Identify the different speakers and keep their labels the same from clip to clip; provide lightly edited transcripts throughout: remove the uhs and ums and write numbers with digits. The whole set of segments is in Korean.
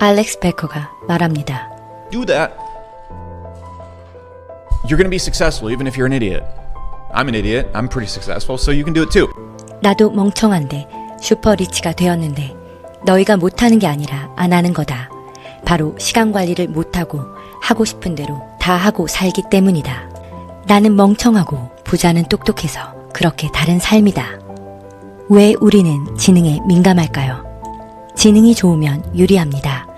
Speaker 1: 알렉스 베커가 말합니다.
Speaker 2: Do that, you're gonna be successful even if you're an idiot. I'm an idiot. I'm pretty successful, so you can do it too.
Speaker 1: 나도 멍청한데 슈퍼리치가 되었는데 너희가 못하는 게 아니라 안 하는 거다. 바로 시간 관리를 못하고 하고 싶은 대로 다 하고 살기 때문이다. 나는 멍청하고 부자는 똑똑해서 그렇게 다른 삶이다. 왜 우리는 지능에 민감할까요? 지능이 좋으면 유리합니다.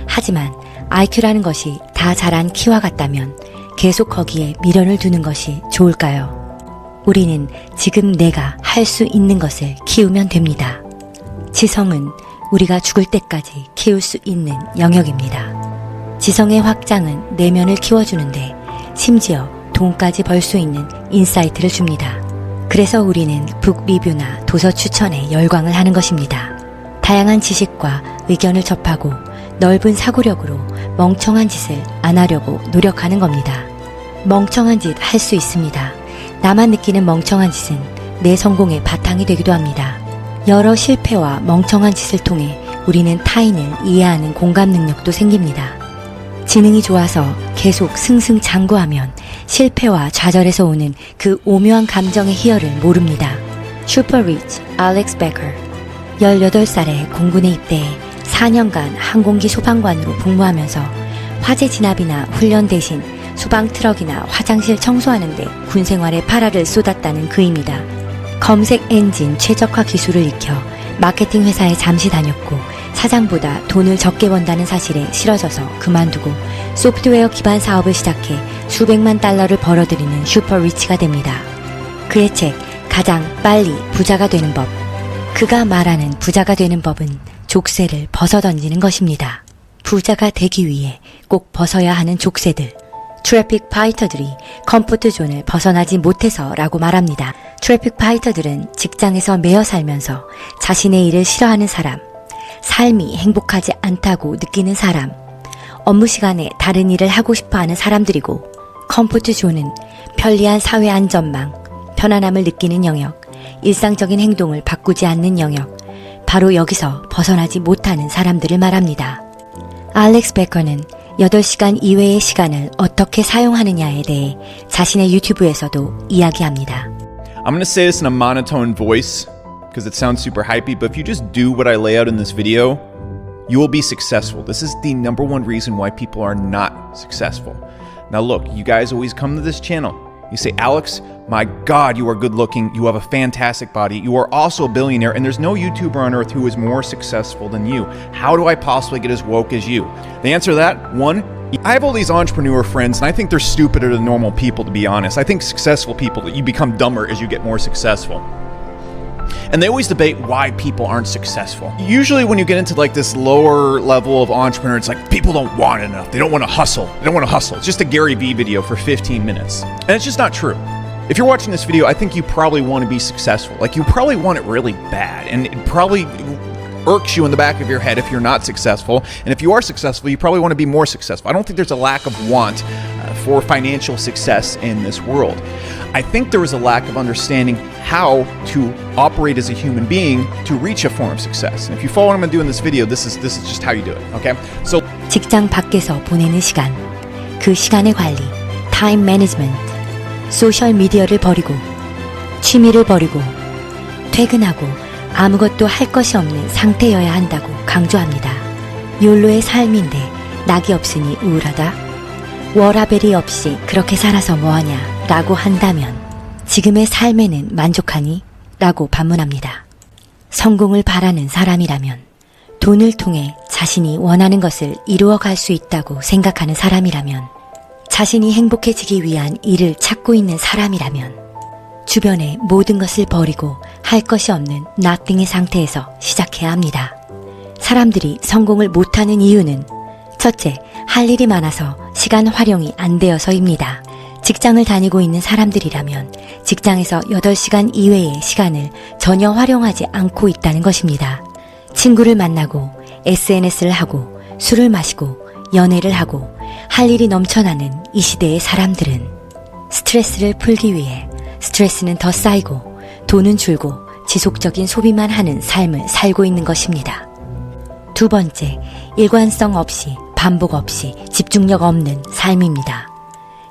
Speaker 1: 하지만 IQ라는 것이 다 자란 키와 같다면 계속 거기에 미련을 두는 것이 좋을까요? 우리는 지금 내가 할 수 있는 것을 키우면 됩니다. 지성은 우리가 죽을 때까지 키울 수 있는 영역입니다. 지성의 확장은 내면을 키워주는데 심지어 돈까지 벌 수 있는 인사이트를 줍니다. 그래서 우리는 북 리뷰나 도서 추천에 열광을 하는 것입니다. 다양한 지식과 의견을 접하고 넓은 사고력으로 멍청한 짓을 안 하려고 노력하는 겁니다. 멍청한 짓 할 수 있습니다. 나만 느끼는 멍청한 짓은 내 성공의 바탕이 되기도 합니다. 여러 실패와 멍청한 짓을 통해 우리는 타인을 이해하는 공감 능력도 생깁니다. 지능이 좋아서 계속 승승장구하면 실패와 좌절에서 오는 그 오묘한 감정의 희열을 모릅니다. 슈퍼리치 알렉스 베커 18살에 공군에 입대해 4년간 항공기 소방관으로 복무하면서 화재 진압이나 훈련 대신 소방 트럭이나 화장실 청소하는데 군 생활에 파라를 쏟았다는 그입니다. 검색 엔진 최적화 기술을 익혀 마케팅 회사에 잠시 다녔고 사장보다 돈을 적게 번다는 사실에 싫어져서 그만두고 소프트웨어 기반 사업을 시작해 수백만 달러를 벌어들이는 슈퍼리치가 됩니다. 그의 책 가장 빨리 부자가 되는 법. 그가 말하는 부자가 되는 법은 족쇄를 벗어던지는 것입니다. 부자가 되기 위해 꼭 벗어야 하는 족쇄들. 트래픽 파이터들이 컴포트 존을 벗어나지 못해서 라고 말합니다. 트래픽 파이터들은 직장에서 매여 살면서 자신의 일을 싫어하는 사람, 삶이 행복하지 않다고 느끼는 사람, 업무 시간에 다른 일을 하고 싶어 하는 사람들이고, 컴포트 존은 편리한 사회 안전망, 편안함을 느끼는 영역, 일상적인 행동을 바꾸지 않는 영역, 바로 여기서 벗어나지 못하는 사람들을 말합니다. 알렉스 베커는 8시간 이외의 시간을 어떻게 사용하느냐에 대해 자신의 유튜브에서도 이야기합니다.
Speaker 2: I'm gonna say this in a monotone voice because it sounds super hypey, but if you just do what I lay out in this video, you will be successful. This is the number one reason why people are not successful. Now look, you guys always come to this channel. You say, Alex, my God, you are good looking. You have a fantastic body. You are also a billionaire, and there's no YouTuber on earth who is more successful than you. How do I possibly get as woke as you? The answer to that, one, I have all these entrepreneur friends, and I think they're stupider than normal people, to be honest. I think successful people, you become dumber as you get more successful. And they always debate why people aren't successful. Usually when you get into like this lower level of entrepreneur, it's like people don't want enough. They don't want to hustle. They don't want to hustle. It's just a Gary Vee video for 15 minutes. And it's just not true. If you're watching this video, I think you probably want to be successful. Like you probably want it really bad. And it probably irks you in the back of your head if you're not successful. And if you are successful, you probably want to be more successful. I don't think there's a lack of want for financial success in this world. I think there is a lack of understanding how to operate as a human being to reach a form of success. And if you follow what I'm going to do in this video, this is just how you do it. Okay? So
Speaker 1: 직장 밖에서 보내는 시간, 그 시간의 관리, 타임 매니지먼트, 소셜 미디어를 버리고, 취미를 버리고, 퇴근하고 아무것도 할 것이 없는 상태여야 한다고 강조합니다. 욜로의 삶인데 낙이 없으니 우울하다? 워라벨이 없이 그렇게 살아서 뭐하냐? 라고 한다면 지금의 삶에는 만족하니? 라고 반문합니다. 성공을 바라는 사람이라면, 돈을 통해 자신이 원하는 것을 이루어갈 수 있다고 생각하는 사람이라면, 자신이 행복해지기 위한 일을 찾고 있는 사람이라면, 주변의 모든 것을 버리고 할 것이 없는 nothing의 상태에서 시작해야 합니다. 사람들이 성공을 못하는 이유는 첫째, 할 일이 많아서 시간 활용이 안 되어서입니다. 직장을 다니고 있는 사람들이라면 직장에서 8시간 이외의 시간을 전혀 활용하지 않고 있다는 것입니다. 친구를 만나고 SNS를 하고 술을 마시고 연애를 하고 할 일이 넘쳐나는 이 시대의 사람들은 스트레스를 풀기 위해 스트레스는 더 쌓이고 돈은 줄고 지속적인 소비만 하는 삶을 살고 있는 것입니다. 두 번째, 일관성 없이, 반복 없이, 집중력 없는 삶입니다.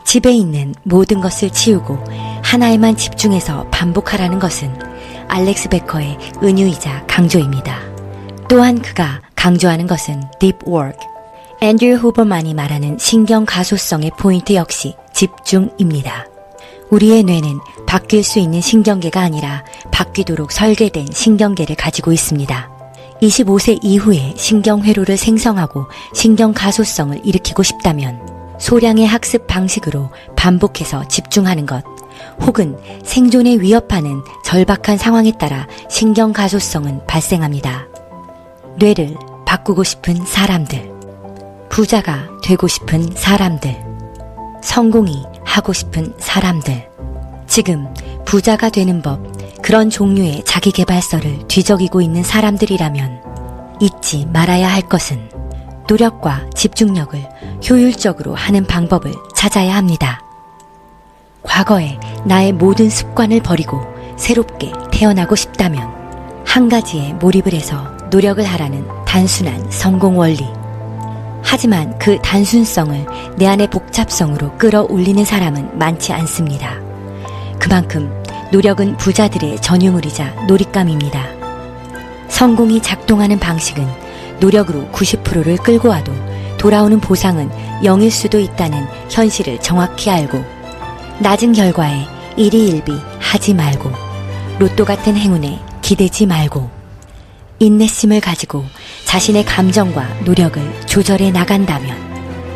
Speaker 1: 집에 있는 모든 것을 치우고 하나에만 집중해서 반복하라는 것은 알렉스 베커의 은유이자 강조입니다. 또한 그가 강조하는 것은 deep work. 앤드류 후버만이 말하는 신경 가소성의 포인트 역시 집중입니다. 우리의 뇌는 바뀔 수 있는 신경계가 아니라 바뀌도록 설계된 신경계를 가지고 있습니다. 25세 이후에 신경회로를 생성하고 신경 가소성을 일으키고 싶다면 소량의 학습 방식으로 반복해서 집중하는 것, 혹은 생존에 위협하는 절박한 상황에 따라 신경 가소성은 발생합니다. 뇌를 바꾸고 싶은 사람들, 부자가 되고 싶은 사람들, 성공이 하고 싶은 사람들, 지금 부자가 되는 법, 그런 종류의 자기계발서를 뒤적이고 있는 사람들이라면 잊지 말아야 할 것은 노력과 집중력을 효율적으로 하는 방법을 찾아야 합니다. 과거의 나의 모든 습관을 버리고 새롭게 태어나고 싶다면 한 가지에 몰입을 해서 노력을 하라는 단순한 성공 원리. 하지만 그 단순성을 내 안의 복잡성으로 끌어올리는 사람은 많지 않습니다. 그만큼 노력은 부자들의 전유물이자 놀잇감입니다. 성공이 작동하는 방식은 노력으로 90%를 끌고 와도 돌아오는 보상은 0일 수도 있다는 현실을 정확히 알고 낮은 결과에 일희일비 하지 말고 로또 같은 행운에 기대지 말고 인내심을 가지고 자신의 감정과 노력을 조절해 나간다면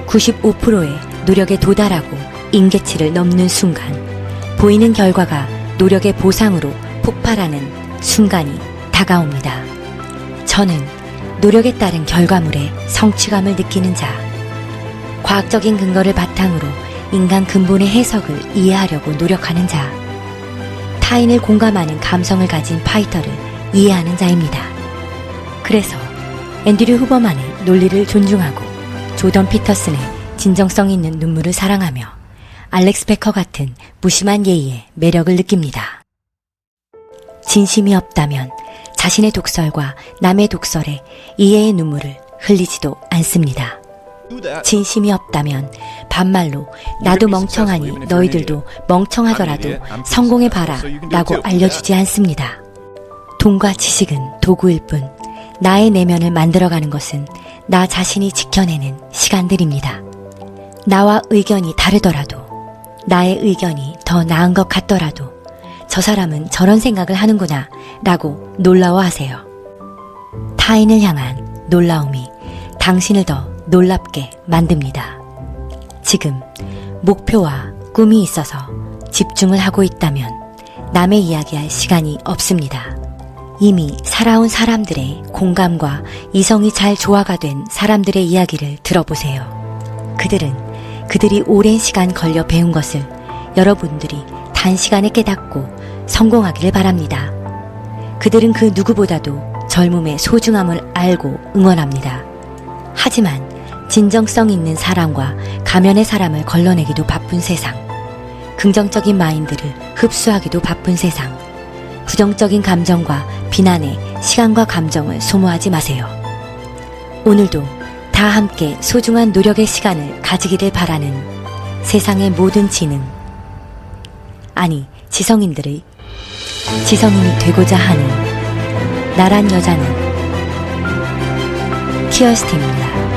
Speaker 1: 95%의 노력에 도달하고 임계치를 넘는 순간 보이는 결과가 노력의 보상으로 폭발하는 순간이 다가옵니다. 저는 노력에 따른 결과물에 성취감을 느끼는 자, 과학적인 근거를 바탕으로 인간 근본의 해석을 이해하려고 노력하는 자, 타인을 공감하는 감성을 가진 파이터를 이해하는 자입니다. 그래서 앤드류 후버만의 논리를 존중하고 조던 피터슨의 진정성 있는 눈물을 사랑하며 알렉스 베커 같은 무심한 예의에 매력을 느낍니다. 진심이 없다면 자신의 독설과 남의 독설에 이해의 눈물을 흘리지도 않습니다. 진심이 없다면 반말로 나도 멍청하니 너희들도 멍청하더라도 성공해봐라 라고 알려주지 않습니다. 돈과 지식은 도구일 뿐 나의 내면을 만들어가는 것은 나 자신이 지켜내는 시간들입니다. 나와 의견이 다르더라도 나의 의견이 더 나은 것 같더라도 저 사람은 저런 생각을 하는구나 라고 놀라워하세요. 타인을 향한 놀라움이 당신을 더 놀랍게 만듭니다. 지금 목표와 꿈이 있어서 집중을 하고 있다면 남의 이야기할 시간이 없습니다. 이미 살아온 사람들의 공감과 이성이 잘 조화가 된 사람들의 이야기를 들어보세요. 그들이 오랜 시간 걸려 배운 것을 여러분들이 단시간에 깨닫고 성공하기를 바랍니다. 그들은 그 누구보다도 젊음의 소중함을 알고 응원합니다. 하지만 진정성 있는 사람과 가면의 사람을 걸러내기도 바쁜 세상, 긍정적인 마인드를 흡수하기도 바쁜 세상, 부정적인 감정과 비난에 시간과 감정을 소모하지 마세요. 오늘도 다 함께 소중한 노력의 시간을 가지기를 바라는 세상의 모든 지성인이 되고자 하는 나란 여자는 키어스틴입니다.